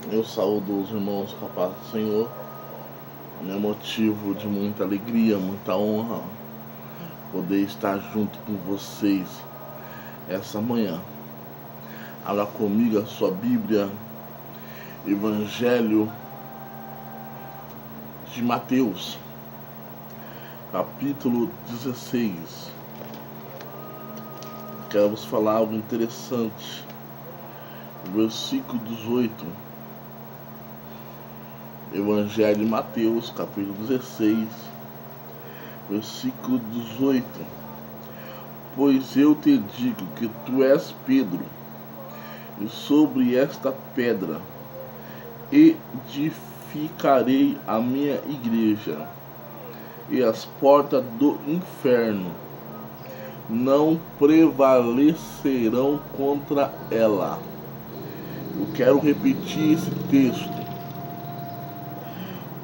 Eu saúdo os irmãos com a paz do Senhor. É motivo de muita alegria, muita honra poder estar junto com vocês essa manhã. Abra comigo a sua Bíblia, Evangelho de Mateus, capítulo 16. Quero vos falar algo interessante. Versículo 18. Evangelho de Mateus, capítulo 16, versículo 18. Pois eu te digo que tu és Pedro, e sobre esta pedra edificarei a minha igreja, e as portas do inferno não prevalecerão contra ela. Eu quero repetir esse texto.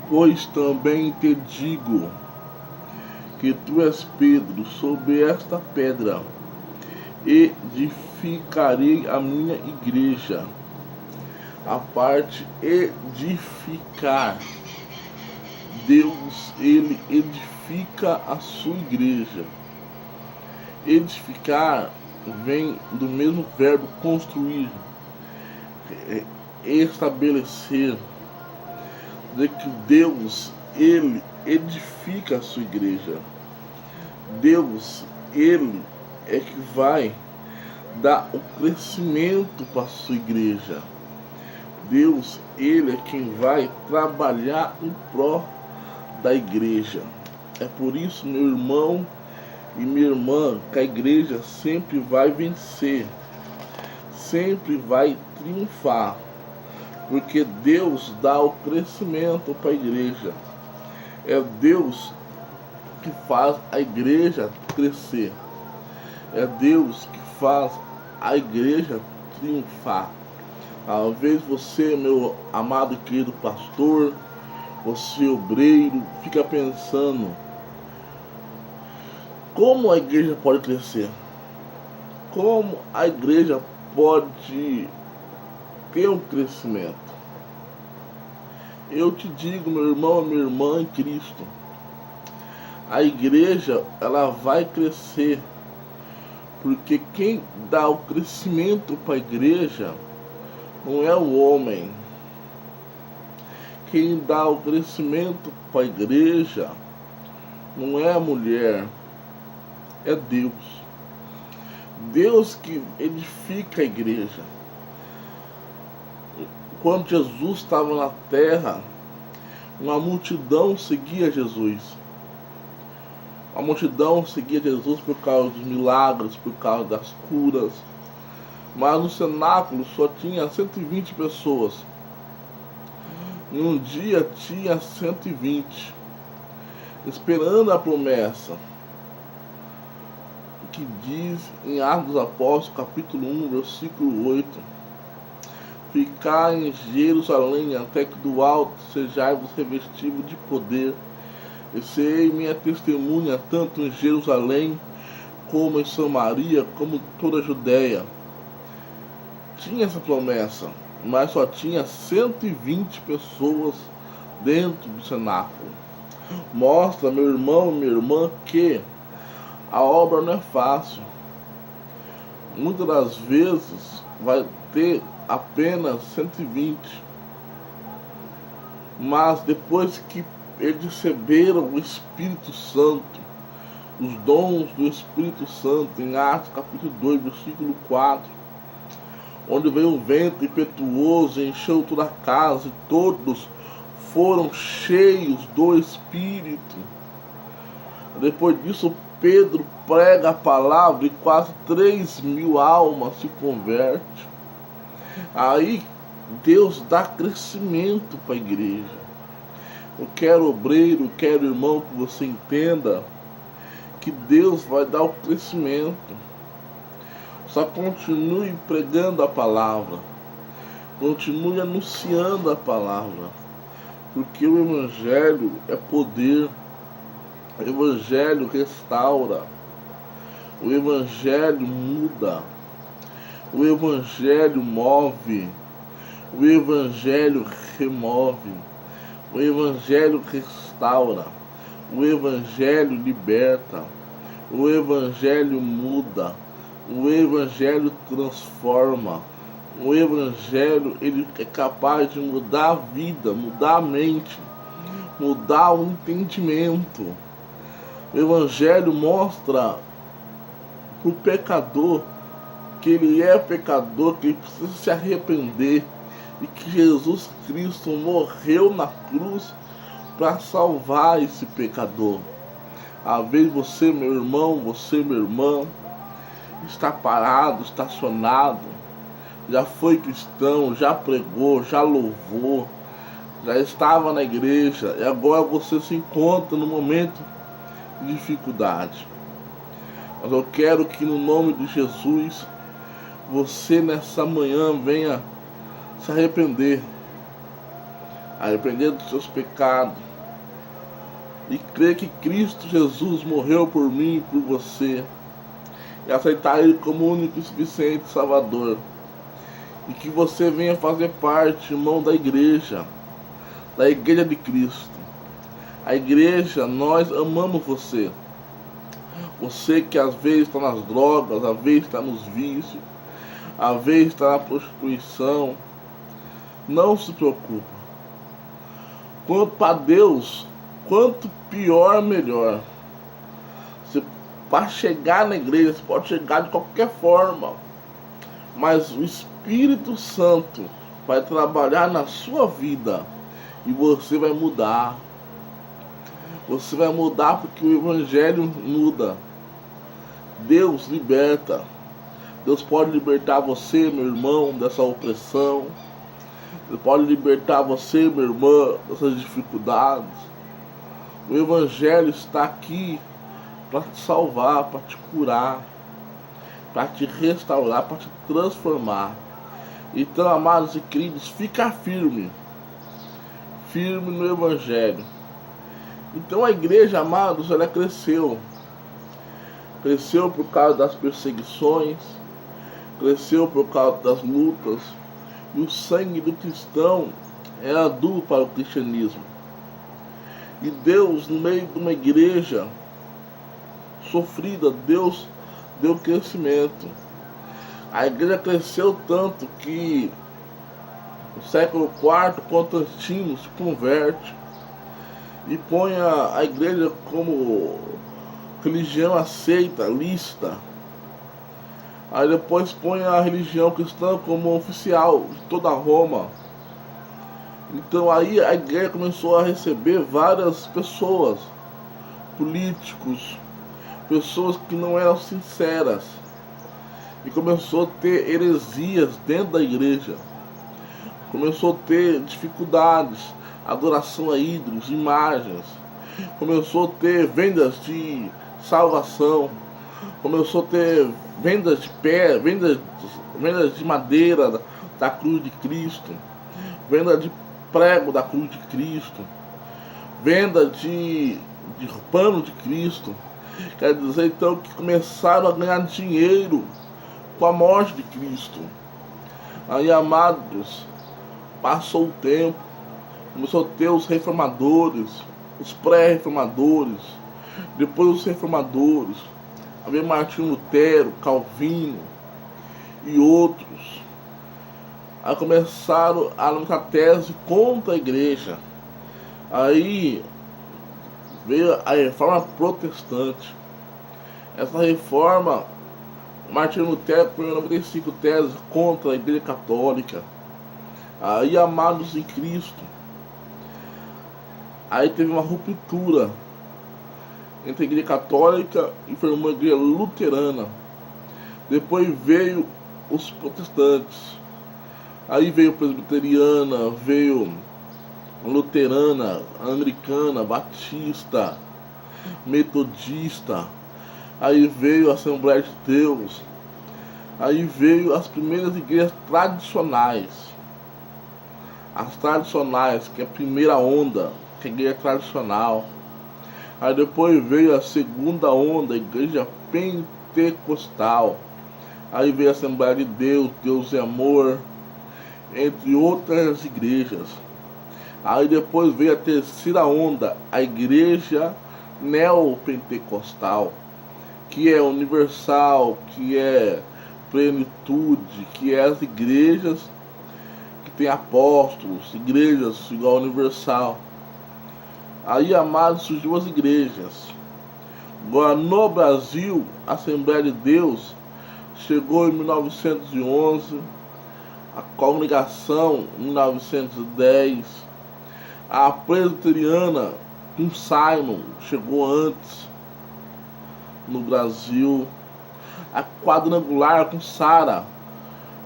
Pois também te digo que tu és Pedro, sobre esta pedra edificarei a minha igreja. A parte edificar, Deus, ele edifica a sua igreja. Edificar vem do mesmo verbo construir, estabelecer. De que Deus, ele edifica a sua igreja. Deus, ele é que vai dar o crescimento para a sua igreja. Deus, ele é quem vai trabalhar em pró da igreja. É por isso, meu irmão e minha irmã, que a igreja sempre vai vencer, sempre vai triunfar. Porque Deus dá o crescimento para a igreja. É Deus que faz a igreja crescer. É Deus que faz a igreja triunfar. Talvez você, meu amado e querido pastor, você obreiro, fica pensando: como a igreja pode crescer? Como a igreja pode ter um crescimento? Eu te digo, meu irmão e minha irmã em Cristo, a igreja, ela vai crescer, porque quem dá o crescimento para a igreja não é o homem. Quem dá o crescimento para a igreja não é a mulher, é Deus. Deus que edifica a igreja. Quando Jesus estava na terra, uma multidão seguia Jesus. A multidão seguia Jesus por causa dos milagres, por causa das curas. Mas no cenáculo só tinha 120 pessoas. E um dia tinha 120, esperando a promessa que diz em Atos dos Apóstolos, capítulo 1, versículo 8: Ficar em Jerusalém até que do alto sejais-vos revestidos de poder, e serei minha testemunha tanto em Jerusalém como em Samaria, como toda a Judéia. Tinha essa promessa, mas só tinha 120 pessoas dentro do cenáculo. Mostra, meu irmão e minha irmã, que a obra não é fácil. Muitas das vezes vai ter apenas 120. Mas depois que eles receberam o Espírito Santo, os dons do Espírito Santo, em Atos capítulo 2, versículo 4, onde veio um vento impetuoso e encheu toda a casa, e todos foram cheios do Espírito. Depois disso, Pedro prega a palavra e quase 3.000 almas se convertem. Aí Deus dá crescimento para a igreja. Eu quero, obreiro, eu quero, irmão, que você entenda que Deus vai dar o crescimento. Só continue pregando a palavra, continue anunciando a palavra, porque o Evangelho é poder, o Evangelho restaura, o Evangelho muda, o Evangelho move, O Evangelho remove. O Evangelho restaura. O Evangelho liberta. O Evangelho muda. O Evangelho transforma. O Evangelho, ele é capaz de mudar a vida, mudar a mente, mudar o entendimento. O Evangelho mostra para o pecador que ele é pecador, que ele precisa se arrepender e que Jesus Cristo morreu na cruz para salvar esse pecador. Às vezes você, meu irmão, você, minha irmã, está parado, estacionado, já foi cristão, já pregou, já louvou, já estava na igreja e agora você se encontra no momento de dificuldade. Mas eu quero que no nome de Jesus você nessa manhã venha se arrepender dos seus pecados e crer que Cristo Jesus morreu por mim e por você e aceitar Ele como único e suficiente Salvador, e que você venha fazer parte, irmão, da igreja de Cristo. A igreja, nós amamos você. Você que às vezes está nas drogas, às vezes está nos vícios, às vezes está na prostituição, não se preocupa. Quanto para Deus, quanto pior, melhor. Para chegar na igreja, você pode chegar de qualquer forma, mas o Espírito Santo vai trabalhar na sua vida e você vai mudar. Você vai mudar porque o Evangelho muda. Deus liberta. Deus pode libertar você, meu irmão, dessa opressão. Ele pode libertar você, minha irmã, dessas dificuldades. O Evangelho está aqui para te salvar, para te curar, para te restaurar, para te transformar. Então, amados e queridos, fica firme no Evangelho. Então a igreja, amados, ela cresceu por causa das perseguições, cresceu por causa das lutas, e o sangue do cristão era duro para o cristianismo. E Deus, no meio de uma igreja sofrida, Deus deu crescimento. A igreja cresceu tanto que no século IV, Constantino se converte e põe a igreja como religião aceita, lícita. Aí depois põe a religião cristã como oficial de toda Roma. Então aí a igreja começou a receber várias pessoas, políticos, pessoas que não eram sinceras, e começou a ter heresias dentro da igreja, começou a ter dificuldades, adoração a ídolos, imagens, começou a ter vendas de salvação, começou a ter vendas de pé, vendas de madeira da cruz de Cristo, venda de prego da cruz de Cristo, venda de pano de Cristo. Quer dizer então que começaram a ganhar dinheiro com a morte de Cristo. Aí, amados, passou o tempo, começou a ter os reformadores, os pré-reformadores, depois os reformadores, havia Martinho Lutero, Calvino e outros. Aí começaram a lançar tese contra a igreja. Aí veio a reforma protestante. Essa reforma, Martinho Lutero põe 95 teses contra a igreja católica. Aí, amados em Cristo, aí teve uma ruptura entre a igreja católica e formou a igreja luterana. Depois veio os protestantes. Aí veio presbiteriana, veio luterana, anglicana, batista, metodista. Aí veio a Assembleia de Deus. Aí veio as primeiras igrejas tradicionais. As tradicionais, que é a primeira onda, que é a igreja tradicional. Aí depois veio a segunda onda, a igreja pentecostal. Aí veio a Assembleia de Deus, Deus é amor. entre outras igrejas. Aí depois veio a terceira onda, a igreja neopentecostal, que é universal, que é plenitude, que é as igrejas que tem apóstolos, igrejas igual universal. Aí, amados, surgiu as igrejas. Agora, no Brasil, a Assembleia de Deus chegou em 1911, a Congregação em 1910, a Presbiteriana com Simon chegou antes no Brasil, a Quadrangular com Sara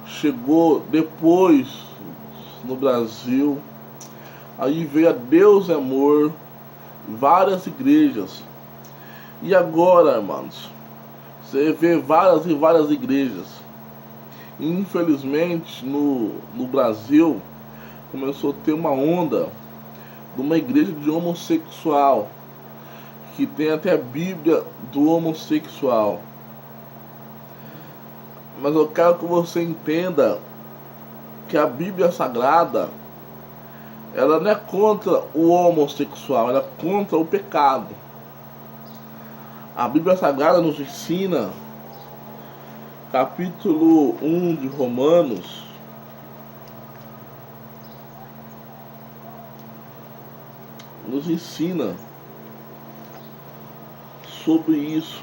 chegou depois no Brasil. Aí veio a Deus é Amor, várias igrejas. E agora, irmãos, você vê várias e várias igrejas. Infelizmente, no Brasil, começou a ter uma onda de uma igreja de homossexual, que tem até a Bíblia do homossexual. Mas eu quero que você entenda que a Bíblia Sagrada, ela não é contra o homossexual, ela é contra o pecado. A Bíblia Sagrada nos ensina, capítulo 1 de Romanos, nos ensina sobre isso.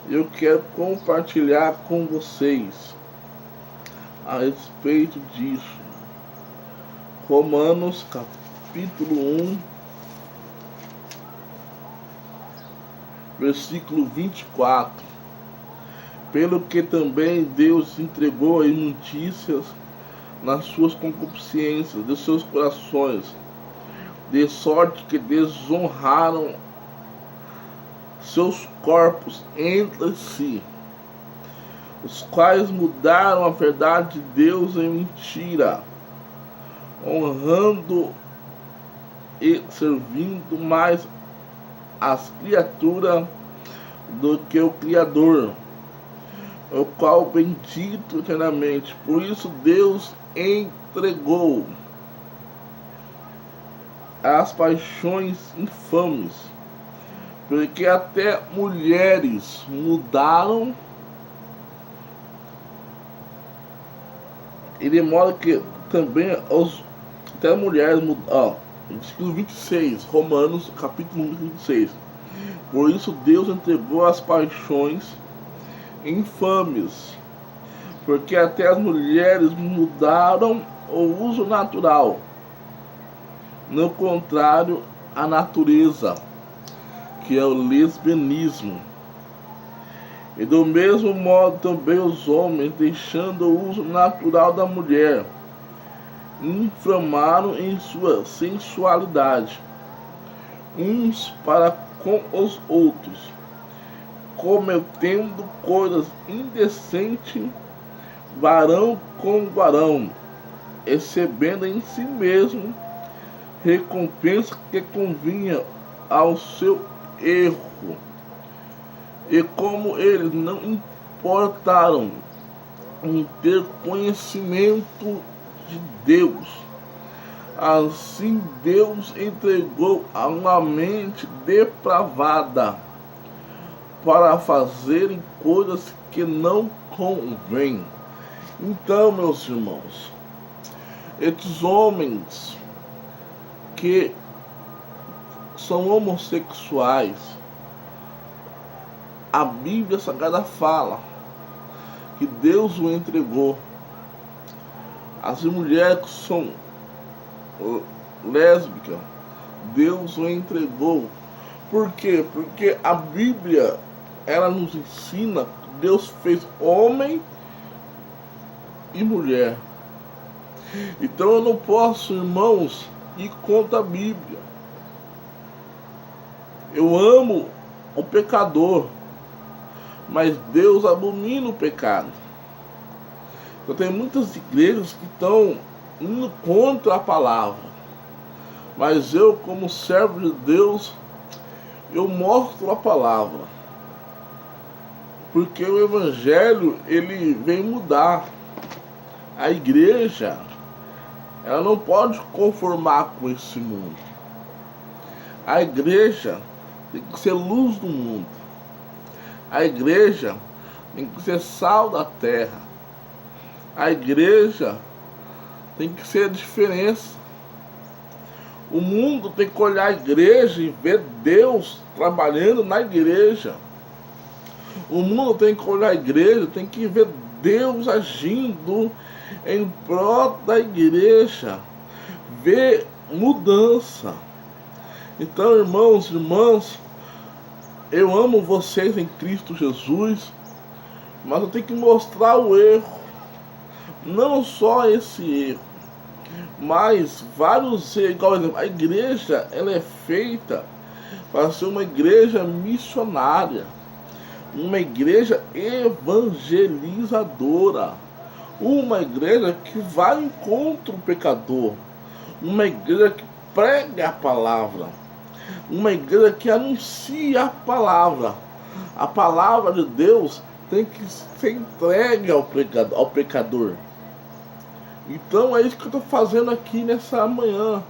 Eu quero compartilhar com vocês a respeito disso. Romanos capítulo 1, versículo 24. Pelo que também Deus entregou a imundícias nas suas concupiscências de seus corações, de sorte que desonraram seus corpos entre si, os quais mudaram a verdade de Deus em mentira, honrando e servindo mais as criaturas do que o Criador, o qual bendito eternamente. Por isso Deus entregou as paixões infames, porque até mulheres mudaram, e de modo que também até mulheres mudaram. Versículo 26, Romanos capítulo 26. Por isso Deus entregou as paixões infames, porque até as mulheres mudaram o uso natural, no contrário à natureza, que é o lesbianismo. E do mesmo modo também os homens, deixando o uso natural da mulher, inflamaram em sua sensualidade, uns para com os outros, cometendo coisas indecentes, varão com varão, recebendo em si mesmo recompensa que convinha ao seu erro. E como eles não importaram em ter conhecimento de Deus, assim Deus entregou a uma mente depravada para fazerem coisas que não convêm. Então, meus irmãos, esses homens que são homossexuais, a Bíblia Sagrada fala que Deus o entregou. As mulheres que são lésbicas, Deus o entregou. Por quê? Porque a Bíblia, ela nos ensina que Deus fez homem e mulher. Então eu não posso, irmãos, ir contra a Bíblia. Eu amo o pecador, mas Deus abomina o pecado. Então tem muitas igrejas que estão indo contra a palavra, mas eu, como servo de Deus, eu mostro a palavra, porque o Evangelho, ele vem mudar. A igreja, ela não pode conformar com esse mundo. A igreja tem que ser luz do mundo. A igreja tem que ser sal da terra. A igreja tem que ser a diferença. O mundo tem que olhar a igreja e ver Deus trabalhando na igreja. O mundo tem que olhar a igreja, tem que ver Deus agindo em prol da igreja. Ver mudança. Então, irmãos e irmãs, eu amo vocês em Cristo Jesus, mas eu tenho que mostrar o erro. Não só esse erro, mas vários erros. Igual, por exemplo, a igreja, ela é feita para ser uma igreja missionária, uma igreja evangelizadora, uma igreja que vai contra o pecador, uma igreja que prega a palavra, uma igreja que anuncia a palavra. A palavra de Deus tem que ser entregue ao pecador. Então é isso que eu estou fazendo aqui nessa manhã,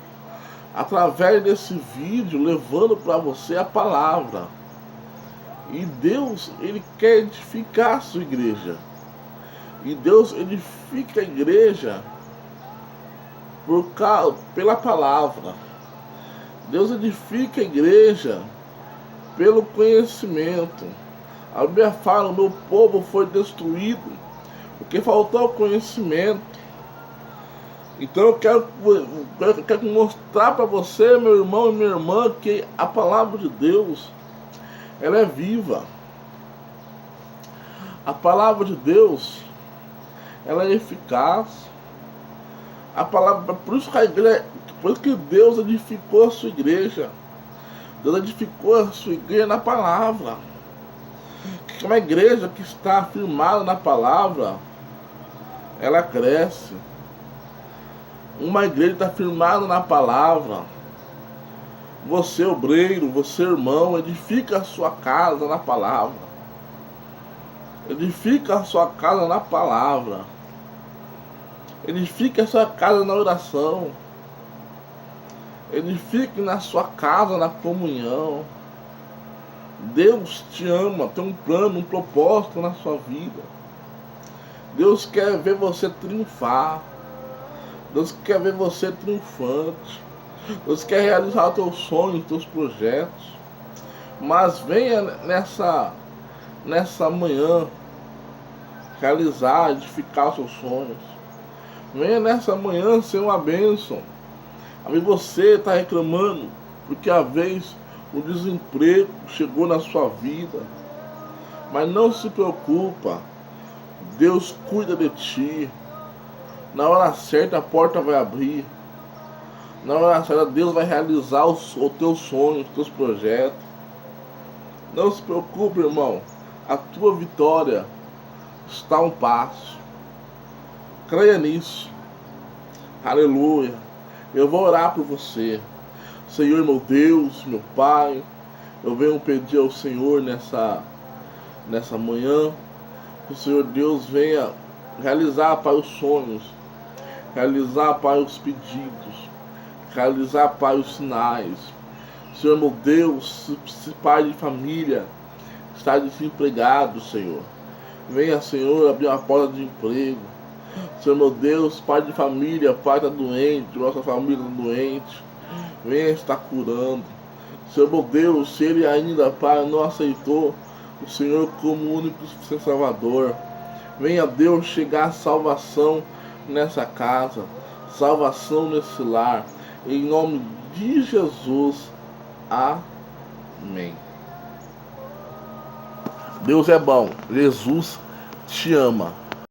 através desse vídeo, levando para você a palavra. E Deus, Ele quer edificar a sua igreja. E Deus edifica a igreja pela palavra. Deus edifica a igreja pelo conhecimento. A Bíblia fala: o meu povo foi destruído porque faltou conhecimento. Então eu quero mostrar para você, meu irmão e minha irmã, que a palavra de Deus, ela é viva. A palavra de Deus, ela é eficaz. A palavra, por isso que a igreja, por isso que Deus edificou a sua igreja. Deus edificou a sua igreja na palavra. Que uma igreja que está firmada na palavra, ela cresce. Uma igreja está firmada na palavra. Você, obreiro, você, irmão, edifica a sua casa na palavra. Edifica a sua casa na palavra. Edifique a sua casa na oração. Edifique na sua casa na comunhão. Deus te ama, tem um plano, um propósito na sua vida. Deus quer ver você triunfar. Deus quer ver você triunfante. Deus quer realizar os teus sonhos, os teus projetos. Mas venha nessa manhã realizar, edificar os seus sonhos. Venha nessa manhã ser uma bênção. Aí você está reclamando porque a vez o desemprego chegou na sua vida. Mas não se preocupa. Deus cuida de ti. Na hora certa a porta vai abrir. Na hora certa Deus vai realizar os teus sonhos, os teus projetos. Não se preocupe, irmão. A tua vitória está a um passo. Creia nisso. Aleluia. Eu vou orar por você. Senhor, meu Deus, meu Pai, eu venho pedir ao Senhor nessa manhã, que o Senhor Deus venha realizar, Pai, os sonhos, realizar, Pai, os pedidos, realizar, Pai, os sinais. Senhor, meu Deus, se pai de família está desempregado, Senhor, venha, Senhor, abrir uma porta de emprego. Senhor, meu Deus, pai de família, pai está doente, nossa família está doente, venha estar curando. Senhor, meu Deus, se ele ainda, Pai, não aceitou o Senhor como único Salvador, venha, Deus, chegar a salvação nessa casa, salvação nesse lar, em nome de Jesus. Amém. Deus é bom, Jesus te ama.